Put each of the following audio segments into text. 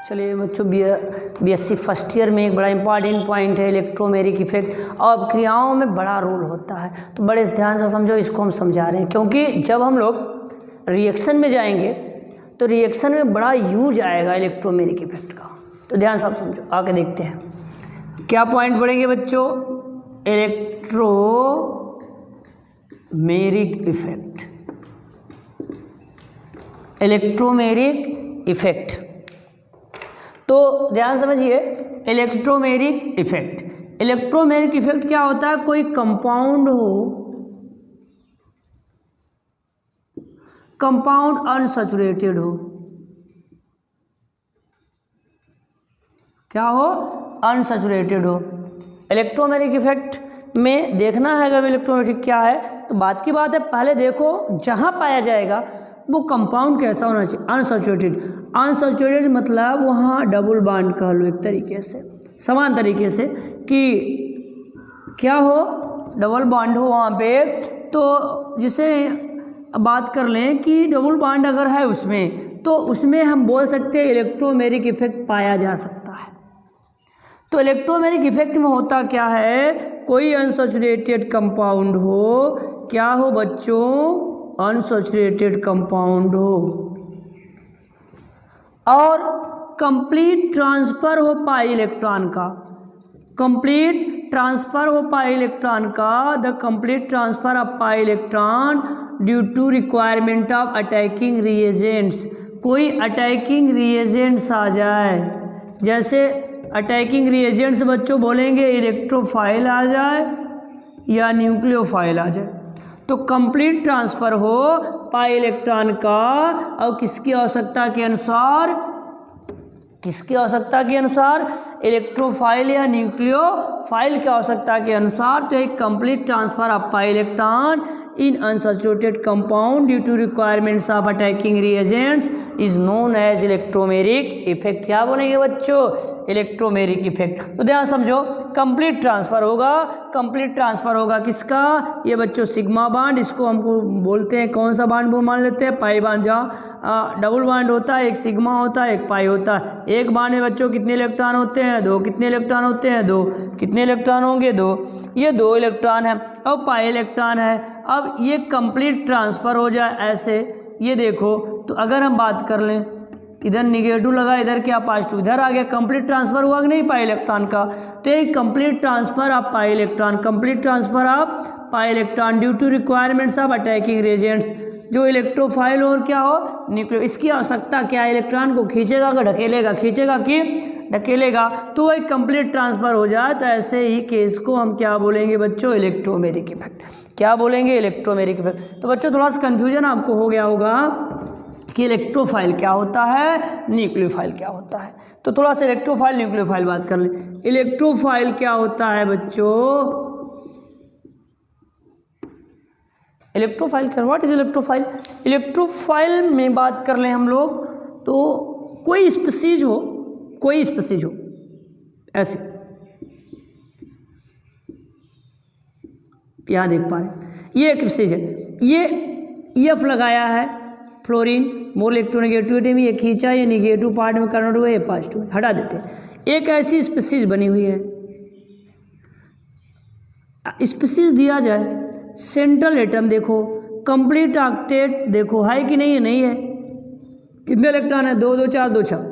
चलिए बच्चों, BSc first year में एक बड़ा इंपॉर्टेंट पॉइंट है इलेक्ट्रोमेरिक इफेक्ट, और क्रियाओं में बड़ा रोल होता है। तो बड़े ध्यान से समझो, इसको हम समझा रहे हैं क्योंकि जब हम लोग रिएक्शन में जाएंगे तो रिएक्शन में बड़ा यूज आएगा इलेक्ट्रोमेरिक इफेक्ट का। तो ध्यान से समझो, आके देखते हैं क्या पॉइंट पढ़ेंगे बच्चों। Electromeric effect, electromeric effect. तो ध्यान समझिए, इलेक्ट्रोमेरिक इफेक्ट, इलेक्ट्रोमेरिक इफेक्ट क्या होता है? कोई कंपाउंड हो, कंपाउंड अनसैचुरेटेड हो, क्या हो? अनसैचुरेटेड हो। इलेक्ट्रोमेरिक इफेक्ट में देखना है अगर इलेक्ट्रोमेरिक क्या है, तो बात की बात है, पहले देखो जहां पाया जाएगा वो कंपाउंड कैसा होना चाहिए? अनसैचुरेटेड। अनसैचुरेटेड मतलब वहाँ डबल बॉन्ड कह लो एक तरीके से, समान तरीके से कि क्या हो? डबल बॉन्ड हो वहाँ पे। तो जिसे बात कर लें कि डबल बॉन्ड अगर है उसमें, तो उसमें हम बोल सकते हैं इलेक्ट्रोमेरिक इफेक्ट पाया जा सकता है। तो इलेक्ट्रोमेरिक इफेक्ट में होता क्या है? कोई अनसैचुरेटेड कंपाउंड हो, क्या हो बच्चों? अनसैचुरेटेड कंपाउंड हो, और कंप्लीट ट्रांसफर हो पाई इलेक्ट्रॉन का, कंप्लीट ट्रांसफर हो पाई इलेक्ट्रॉन का, the complete transfer of pi electron due to requirement of attacking reagents. कोई अटैकिंग रिएजेंट्स आ जाए, जैसे अटैकिंग रिएजेंट्स बच्चों बोलेंगे इलेक्ट्रोफाइल आ जाए या न्यूक्लियोफाइल आ जाए। तो कंप्लीट ट्रांसफर हो पाई इलेक्ट्रॉन का, और किसकी आवश्यकता के अनुसार? किसकी आवश्यकता के अनुसार? इलेक्ट्रोफाइल या न्यूक्लियोफाइल की आवश्यकता के अनुसार। तो एक complete transfer of pi electron in unsaturated compound due to requirements of attacking reagents is known as electromeric effect. क्या बोलेंगे बच्चों? Electromeric effect. तो ध्यान समझो, कंप्लीट ट्रांसफर होगा, कंप्लीट ट्रांसफर होगा किसका? ये बच्चों सिग्मा बॉन्ड, इसको हमको बोलते हैं कौन सा बॉन्ड वो मान लेते हैं? Pi bond. जहाँ डबल बॉन्ड होता है, एक सिग्मा होता है, एक पाई होता है। एक बॉन्ड में बच्चों कितने इलेक्ट्रॉन होते हैं? 2। कितने इलेक्ट्रॉन होते हैं? 2। कितने इलेक्ट्रॉन होंगे? 2। ये 2 इलेक्ट्रॉन है और पाई इलेक्ट्रॉन है। अब ये कंप्लीट ट्रांसफर हो जाए ऐसे, ये देखो, तो अगर हम बात कर लें, इधर निगेटिव लगा, इधर क्या पॉजिटिव, इधर आ गया, कंप्लीट ट्रांसफर हुआ कि नहीं पाई इलेक्ट्रॉन का? तो ये complete transfer of pi electron, complete transfer of pi electron due to requirements of attacking reagents, जो इलेक्ट्रोफाइल और क्या हो? न्यूक्लियो। इसकी आवश्यकता क्या है? इलेक्ट्रॉन को खींचेगा कि ढकेलेगा? खींचेगा कि ढकेलेगा। तो एक कंप्लीट ट्रांसफर हो जाए, तो ऐसे ही केस को हम क्या बोलेंगे बच्चों? Electromeric effect. क्या बोलेंगे? Electromeric effect. तो बच्चों थोड़ा सा कन्फ्यूजन आपको हो गया होगा कि इलेक्ट्रोफाइल क्या होता है, न्यूक्लियोफाइल क्या होता है। तो थोड़ा सा इलेक्ट्रोफाइल न्यूक्लियोफाइल बात कर लें। इलेक्ट्रोफाइल क्या होता है बच्चों? इलेक्ट्रोफाइल क्या? What is electrophile? इलेक्ट्रोफाइल में बात कर लें हम लोग, तो कोई स्पीसीज हो, कोई स्पीसीज हो ऐसे, यहाँ देख पा रहे हैं, ये एक स्पीसीज है, ये EF लगाया है, फ्लोरीन मोर इलेक्ट्रोनेगेटिविटी में, ये खींचा, ये निगेटिव पार्ट में कन्वर्ट हुआ, ये पॉजिटिव, हटा देते हैं। एक ऐसी स्पीसीज बनी हुई है, स्पीसीज दिया जाए, सेंट्रल एटम देखो, कंप्लीट ऑक्टेट देखो है कि नहीं है? नहीं है। कितने इलेक्ट्रॉन है? 2 2 4 2 6।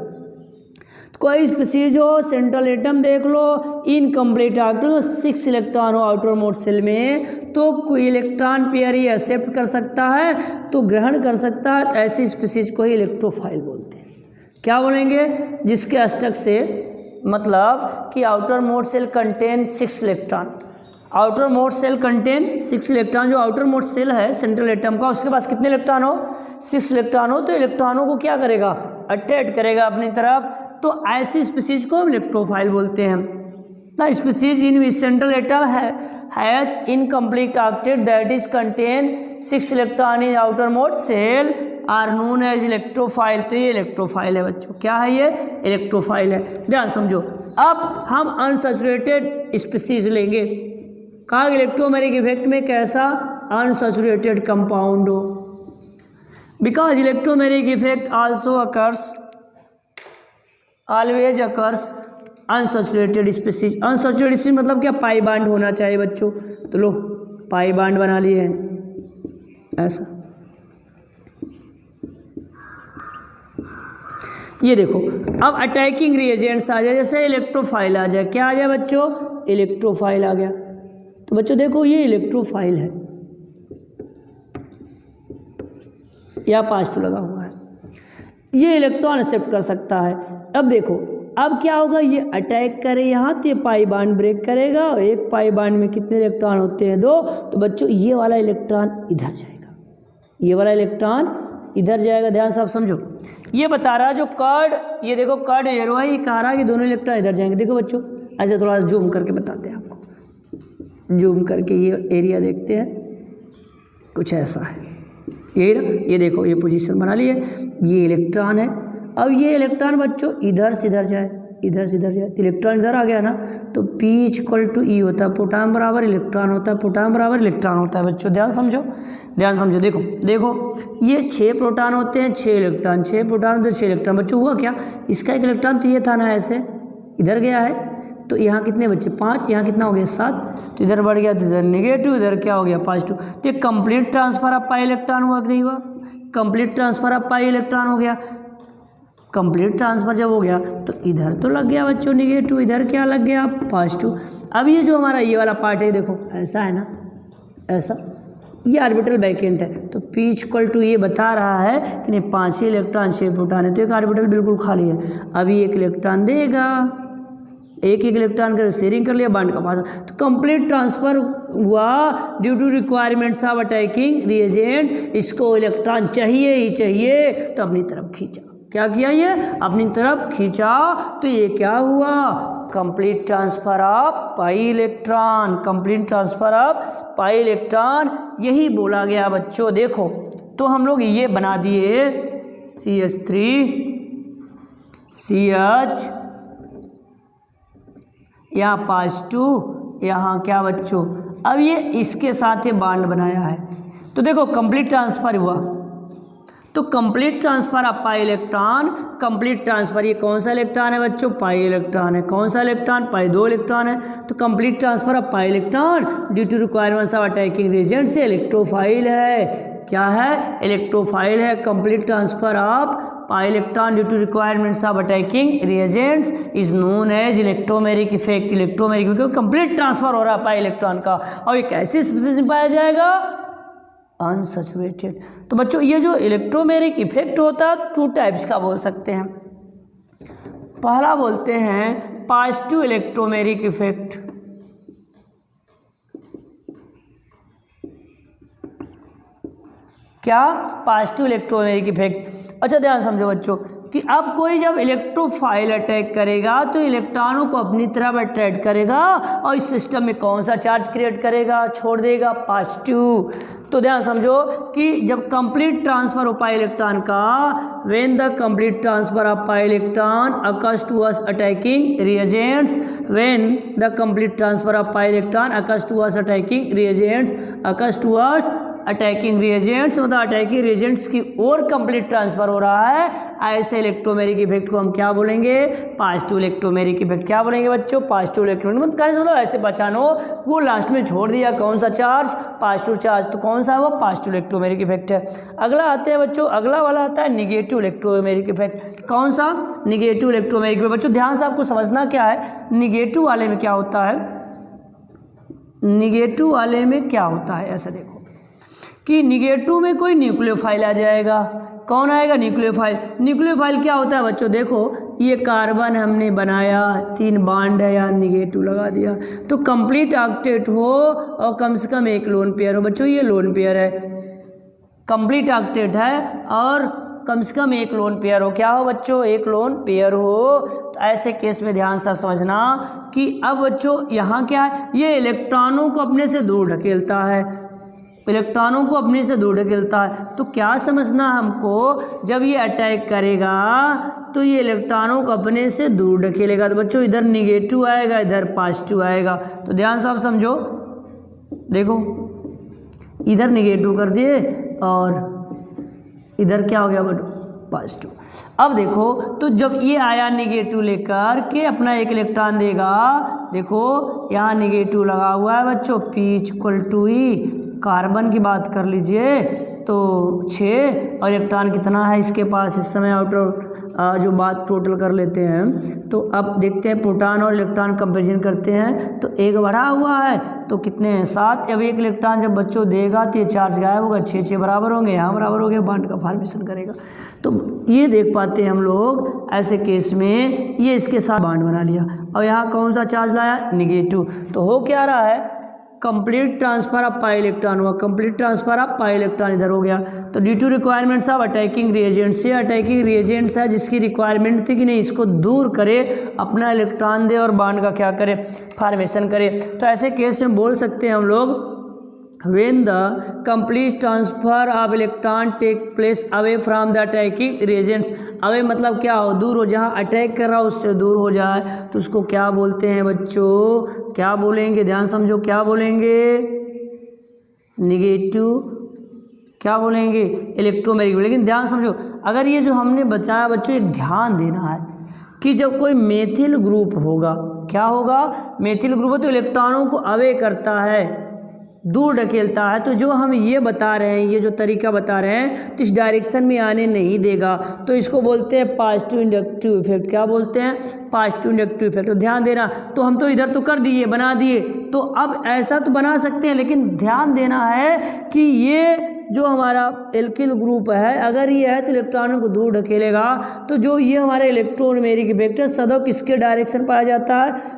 कोई स्पीसीज हो, सेंट्रल एटम देख लो, इनकम्प्लीट ऑक्टेट, 6 इलेक्ट्रॉन हो आउटर मोस्ट सेल में, तो कोई इलेक्ट्रॉन पेयर ही एक्सेप्ट कर सकता है, तो ग्रहण कर सकता है। तो ऐसी स्पीसीज को ही इलेक्ट्रोफाइल बोलते हैं। क्या बोलेंगे? जिसके अष्टक से मतलब कि outer most shell contain 6 electron, outer most shell contain 6 electron. जो आउटर मोस्ट सेल है सेंट्रल एटम का, उसके पास कितने इलेक्ट्रॉन हो? 6 इलेक्ट्रॉन हो। तो इलेक्ट्रॉनों को क्या करेगा? अट्रैक्ट करेगा अपनी तरफ। तो ऐसी स्पीसीज को हम इलेक्ट्रोफाइल बोलते हैं ना। Species in which central atom has incomplete octet that is contain 6 electron in outer most shell are known as electrophile. तो ये इलेक्ट्रोफाइल है बच्चों। क्या है ये? इलेक्ट्रोफाइल है। ध्यान समझो, अब हम अनसैचुरेटेड स्पीसीज लेंगे। कहा इलेक्ट्रोमेरिक इफेक्ट में कैसा? अनसैचुरेटेड कंपाउंड हो, because electromeric effect also occurs always occurs unsaturated species. Unsaturated species मतलब क्या, पाई बांड होना चाहिए बच्चों। तो लो पाई बांड बना लिए हैं ऐसा। ये देखो अब अटैकिंग रिएजेंट्स आ जाए, जैसे इलेक्ट्रोफाइल आ जाए। क्या आ जाए बच्चों, इलेक्ट्रोफाइल आ गया। तो बच्चों देखो ये इलेक्ट्रोफाइल है, या पॉजिटिव लगा हुआ है, ये इलेक्ट्रॉन एक्सेप्ट कर सकता है। अब देखो अब क्या होगा, ये अटैक करे यहाँ तो ये पाई बांड ब्रेक करेगा, और एक पाई बांड में कितने इलेक्ट्रॉन होते हैं, 2। तो बच्चों ये वाला इलेक्ट्रॉन इधर जाएगा, ये वाला इलेक्ट्रॉन इधर जाएगा। ध्यान से आप समझो, ये बता रहा है जो कर्ड, ये देखो कर्ड एरो है, ये कह रहा है कि दोनों इलेक्ट्रॉन इधर जाएंगे। देखो बच्चों ऐसे थोड़ा जूम करके बताते हैं आपको, जूम करके ये एरिया देखते हैं, कुछ ऐसा है ये ना, ये देखो ये पोजीशन बना ली है, ये इलेक्ट्रॉन है। अब ये इलेक्ट्रॉन बच्चों इधर से इधर जाए, इधर से इधर जाए, इलेक्ट्रॉन इधर आ गया ना, तो P = E होता है, प्रोटॉन बराबर इलेक्ट्रॉन होता है, प्रोटॉन बराबर इलेक्ट्रॉन होता है। बच्चों ध्यान समझो, ध्यान समझो। देखो देखो ये 6 प्रोटॉन होते हैं, 6 इलेक्ट्रॉन, 6 प्रोटॉन होते हैं, 6 इलेक्ट्रॉन। बच्चों हुआ क्या, इसका एक इलेक्ट्रॉन तो ये था ना, ऐसे इधर गया है, तो यहाँ कितने बच्चे 5, यहाँ कितना हो गया 7, तो इधर बढ़ गया, तो इधर नेगेटिव, इधर क्या हो गया पॉजिटिव। तो ये complete transfer of pi electron हुआ कि नहीं हुआ, complete transfer of pi electron हो गया। कंप्लीट ट्रांसफर जब हो गया तो इधर तो लग गया बच्चों नेगेटिव, इधर क्या लग गया पॉजिटिव। अब ये जो हमारा ये वाला पार्ट है, देखो ऐसा है ना, ऐसा, ये ऑर्बिटल वैकेंट है, तो P = ये बता रहा है कि नहीं 5 ही इलेक्ट्रॉन 6 प्रोटॉन है, तो एक ऑर्बिटल बिल्कुल खाली है। अभी एक इलेक्ट्रॉन देगा, एक इलेक्ट्रॉन कर शेयरिंग कर लिया बांड का पास, तो कंप्लीट ट्रांसफर हुआ due to requirements of attacking reagent. इसको इलेक्ट्रॉन चाहिए ही चाहिए, तो अपनी तरफ खींचा। क्या किया, ये अपनी तरफ खींचा, तो ये क्या हुआ, complete transfer of pi electron, complete transfer of pi electron, यही बोला गया बच्चों। देखो तो हम लोग ये बना दिए CH3 CH, यहाँ पॉजिटिव, यहाँ क्या बच्चों, अब ये इसके साथ ये बांड बनाया है, तो देखो कंप्लीट ट्रांसफर हुआ। तो complete transfer of pi electron, complete transfer, ये कौन सा इलेक्ट्रॉन है बच्चों, पाई इलेक्ट्रॉन है। कौन सा इलेक्ट्रॉन, पाई 2 इलेक्ट्रॉन है। तो complete transfer of pi electron due to requirements of attacking reagent से इलेक्ट्रोफाइल है। क्या है, इलेक्ट्रोफाइल है। Complete transfer of pi electron due to requirements of attacking reagents is known as electromeric effect. Electromeric क्योंकि complete transfer हो रहा है पाई electron का, और ये कैसे स्पीसीज में पाया जाएगा, अनसैचुरेटेड। तो बच्चों ये जो इलेक्ट्रोमेरिक इफेक्ट होता है 2 टाइप्स का बोल सकते हैं। पहला बोलते हैं पॉजिटिव इलेक्ट्रोमेरिक इफेक्ट, क्या, पॉजिटिव इलेक्ट्रोमेरिक इफेक्ट। अच्छा ध्यान समझो बच्चों कि अब कोई जब इलेक्ट्रोफाइल अटैक करेगा तो इलेक्ट्रॉनों को अपनी तरफ अट्रैक्ट करेगा, और इस सिस्टम में कौन सा चार्ज क्रिएट करेगा, छोड़ देगा, पॉजिटिव। तो ध्यान समझो कि जब कंप्लीट ट्रांसफर हो पाई इलेक्ट्रॉन का, when the complete transfer of pi electron occurs towards attacking reagents, when the complete transfer of pi electron occurs towards attacking reagents, occurs towards attacking reagents, मतलब attacking reagents की ओर complete transfer हो रहा है, ऐसे electromeric effect को हम क्या बोलेंगे, पॉजिटिव इलेक्ट्रोमेरिक इफेक्ट। क्या बोलेंगे बच्चों, पॉजिटिव इलेक्ट्रोमेरिक। मतलब ऐसे बचानो, वो लास्ट में छोड़ दिया कौन सा चार्ज, पॉजिटिव चार्ज, तो कौन सा है वो, पॉजिटिव इलेक्ट्रोमेरिक इफेक्ट है। अगला आते हैं बच्चों, अगला वाला आता है निगेटिव इलेक्ट्रोमेरिक इफेक्ट। कौन सा, निगेटिव इलेक्ट्रोमेरिक इफेक्ट। बच्चों ध्यान से आपको समझना क्या है, निगेटिव वाले में क्या होता है, निगेटिव वाले में क्या होता है, ऐसा देखो कि निगेटिव में कोई न्यूक्लियोफाइल आ जाएगा। कौन आएगा, न्यूक्लियोफाइल। न्यूक्लियोफाइल क्या होता है बच्चों, देखो ये कार्बन हमने बनाया, 3 बांड है, यहाँ निगेटिव लगा दिया, तो कंप्लीट ऑक्टेट हो और कम से कम 1 लोन पेयर हो। बच्चों ये लोन पेयर है, कंप्लीट ऑक्टेट है और कम से कम 1 लोन पेयर हो। क्या हो बच्चों, 1 लोन पेयर हो। तो ऐसे केस में ध्यान से समझना कि अब बच्चों यहाँ क्या है, ये इलेक्ट्रॉनों को अपने से दूर ढकेलता है, इलेक्ट्रॉनों को अपने से दूर ढकेलता है। तो क्या समझना हमको, जब ये अटैक करेगा तो ये इलेक्ट्रॉनों को अपने से दूर ढकेलेगा। तो बच्चों इधर निगेटिव आएगा, इधर पॉजिटिव आएगा। तो ध्यान से आप समझो, देखो इधर निगेटिव कर दिए और इधर क्या हो गया बच्चों, पॉजिटिव। अब देखो तो जब ये आया नेगेटिव लेकर के अपना एक इलेक्ट्रॉन देगा, देखो यहाँ नेगेटिव लगा हुआ है बच्चों, P=E। कार्बन की बात कर लीजिए तो 6 और इलेक्ट्रॉन कितना है इसके पास इस समय, आउटर जो बात टोटल कर लेते हैं। तो अब देखते हैं प्रोटॉन और इलेक्ट्रॉन कंपेरिजन करते हैं, तो एक बढ़ा हुआ है तो कितने हैं 7। अब एक इलेक्ट्रॉन जब बच्चों देगा तो ये चार्ज गायब होगा, 6 बराबर होंगे, यहाँ बराबर हो गया, बॉन्ड का फॉर्मेशन करेगा। तो ये देख पाते हैं हम लोग ऐसे केस में ये इसके साथ बॉन्ड बना लिया और यहाँ कौन सा चार्ज लाया, निगेटिव। तो हो क्या रहा है, complete transfer of pi electron हुआ, complete transfer of pi electron इधर हो गया। तो due to requirements of attacking reagents, से अटैकिंग रिएजेंट्स है जिसकी रिक्वायरमेंट थी कि नहीं इसको दूर करे, अपना इलेक्ट्रॉन दे और बॉन्ड का क्या करे, फॉर्मेशन करे। तो ऐसे केस में बोल सकते हैं हम लोग when the complete transfer of electron take place away from the attacking reagents, away मतलब क्या हो, दूर हो, जहाँ अटैक कर रहा हो उससे दूर हो जाए तो उसको क्या बोलते हैं बच्चों, क्या बोलेंगे, ध्यान समझो, क्या बोलेंगे, निगेटिव, क्या बोलेंगे, इलेक्ट्रोमेरिक। लेकिन ध्यान समझो, अगर ये जो हमने बचाया बच्चों, एक ध्यान देना है कि जब कोई मेथिल ग्रुप होगा, क्या होगा, मेथिल ग्रुप है तो इलेक्ट्रॉनों को अवे करता है, दूर ढकेलता है। तो जो हम ये बता रहे हैं, ये जो तरीका बता रहे हैं, तो इस डायरेक्शन में आने नहीं देगा, तो इसको बोलते हैं पॉजिटिव इंडक्टिव इफेक्ट। क्या बोलते हैं, पॉजिटिव इंडक्टिव इफेक्ट। तो ध्यान देना, तो हम तो इधर तो कर दिए, बना दिए, तो अब ऐसा तो बना सकते हैं, लेकिन ध्यान देना है कि ये जो हमारा एल्किल ग्रुप है, अगर ये है तो इलेक्ट्रॉनों को दूर ढकेलेगा। तो जो ये हमारा इलेक्ट्रोमेरिक इफेक्ट है सदैव किसके डायरेक्शन पाया जाता है,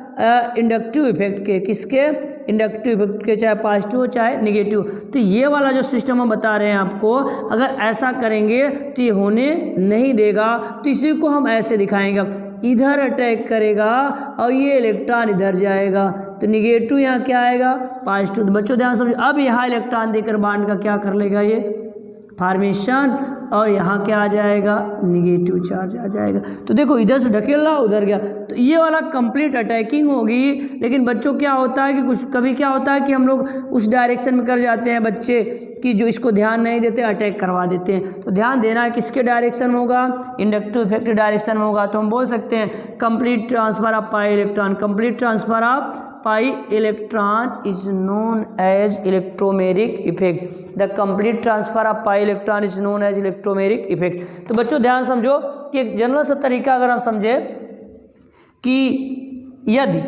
इंडक्टिव इफेक्ट के, किसके, इंडक्टिव इफेक्ट के, चाहे पॉजिटिव हो चाहे निगेटिव। तो ये वाला जो सिस्टम हम बता रहे हैं आपको, अगर ऐसा करेंगे तो ये होने नहीं देगा। तो इसी को हम ऐसे दिखाएंगे, अब इधर अटैक करेगा और ये इलेक्ट्रॉन इधर जाएगा, तो निगेटिव यहाँ क्या आएगा, पॉजिटिव। तो बच्चों ध्यान समझो, अब यहाँ इलेक्ट्रॉन देकर बॉन्ड का क्या कर लेगा, ये फॉर्मेशन, और यहाँ क्या आ जाएगा, निगेटिव चार्ज आ जाएगा। तो देखो इधर से ढकेल रहा उधर गया, तो ये वाला कंप्लीट अटैकिंग होगी। लेकिन बच्चों क्या होता है कि कुछ कभी क्या होता है कि हम लोग उस डायरेक्शन में कर जाते हैं बच्चे कि जो इसको ध्यान नहीं देते, अटैक करवा देते हैं। तो ध्यान देना है किसके डायरेक्शन में होगा, इंडक्टिव इफेक्ट डायरेक्शन में होगा। तो हम बोल सकते हैं complete transfer of pi electron, complete transfer of pi electron is known as electromeric effect. The complete transfer of pi electron is known as electromeric effect. तो बच्चों ध्यान समझो कि एक जनरल सा तरीका अगर हम समझे कि यदि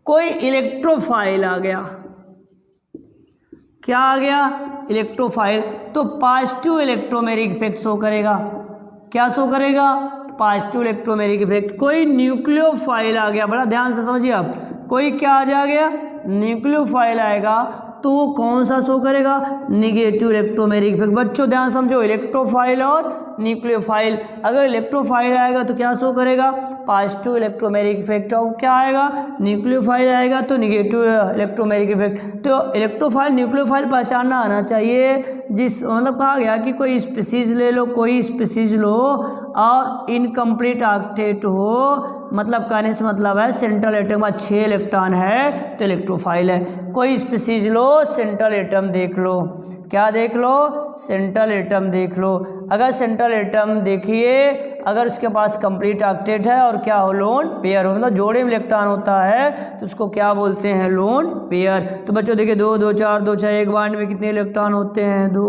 कोई इलेक्ट्रोफाइल आ गया, क्या आ गया, इलेक्ट्रोफाइल, तो पॉजिटिव इलेक्ट्रोमेरिक इफेक्ट शो करेगा। क्या शो करेगा, पॉजिटिव इलेक्ट्रोमेरिक इफेक्ट। कोई न्यूक्लियोफाइल आ गया, बड़ा ध्यान से समझिए आप, कोई क्या आ गया, न्यूक्लियोफाइल आएगा, तो वो कौन सा शो करेगा, निगेटिव इलेक्ट्रोमेरिक इफेक्ट। बच्चों ध्यान समझो, इलेक्ट्रोफाइल और न्यूक्लियोफाइल, अगर इलेक्ट्रोफाइल आएगा तो क्या शो करेगा, पॉजिटिव इलेक्ट्रोमेरिक इफेक्ट, और क्या आएगा, न्यूक्लियोफाइल आएगा तो निगेटिव इलेक्ट्रोमेरिक इफेक्ट। तो इलेक्ट्रोफाइल न्यूक्लियोफाइल पहचानना आना चाहिए। जिस मतलब कहा गया कि कोई स्पीसीज ले लो, कोई स्पीसीज लो और इनकम्प्लीट ऑक्टेट हो, मतलब कहने से मतलब है सेंट्रल एटम में 6 इलेक्ट्रॉन है तो इलेक्ट्रोफाइल है। कोई स्पीसीज लो, सेंट्रल एटम देख लो, क्या देख लो, सेंट्रल एटम देख लो। अगर सेंट्रल एटम देखिए, अगर उसके पास कंप्लीट ऑक्टेट है और क्या हो, लोन पेयर हो, मतलब जोड़े में इलेक्ट्रॉन होता है तो उसको क्या बोलते हैं, लोन पेयर। तो बच्चों देखिए 2 2 4 2 6, एक बॉन्ड में कितने इलेक्ट्रॉन होते हैं, 2।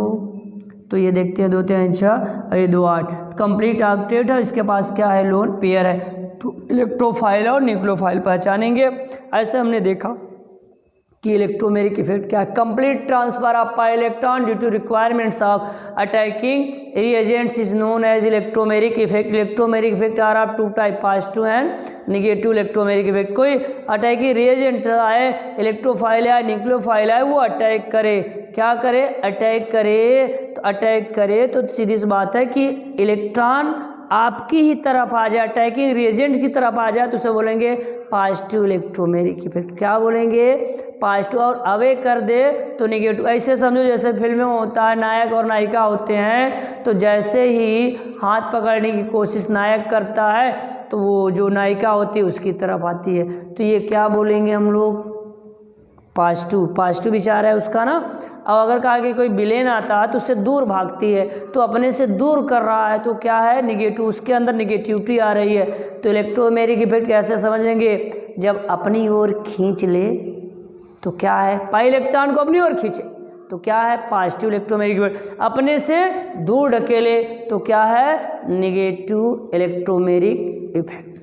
तो ये देखते हैं 2 3 6 और ये 2 8, कंप्लीट ऑक्टेट है, इसके पास क्या है, लोन पेयर है। तो इलेक्ट्रोफाइल और न्यूक्लियोफाइल पहचानेंगे। ऐसे हमने देखा कि इलेक्ट्रोमेरिक इफेक्ट क्या है, complete transfer of pi electron due to requirements of attacking reagents is known as electromeric effect. Electromeric effect are of 2 type, positive and negative electromeric effect. कोई अटैकिंग रिएजेंट आए, electrophile है, nucleophile है, वो attack करे, क्या करे, attack करे। तो अटैक करे तो सीधी सी बात है कि इलेक्ट्रॉन आपकी ही तरफ आ जाए, अटैकिंग रिएजेंट की तरफ आ जाए, तो उसे बोलेंगे पॉजिटिव इलेक्ट्रोमेरिक इफेक्ट। क्या बोलेंगे, पॉजिटिव। और अवे कर दे तो नेगेटिव। ऐसे समझो जैसे फिल्म में होता है, नायक और नायिका होते हैं, तो जैसे ही हाथ पकड़ने की कोशिश नायक करता है तो वो जो नायिका होती है उसकी तरफ आती है, तो ये क्या बोलेंगे हम लोग, पॉजिटिव विचार है उसका ना। अब अगर कहा कि कोई विलेन आता है तो उससे दूर भागती है, तो अपने से दूर कर रहा है तो क्या है, निगेटिव, उसके अंदर निगेटिविटी आ रही है। तो इलेक्ट्रोमेरिक इफेक्ट कैसे समझेंगे, जब अपनी ओर खींच ले तो क्या है, पाई इलेक्ट्रॉन को अपनी ओर खींचे तो क्या है, पॉजिटिव इलेक्ट्रोमेरिक इफेक्ट। अपने से दूर ढकेले तो क्या है, निगेटिव इलेक्ट्रोमेरिक इफेक्ट।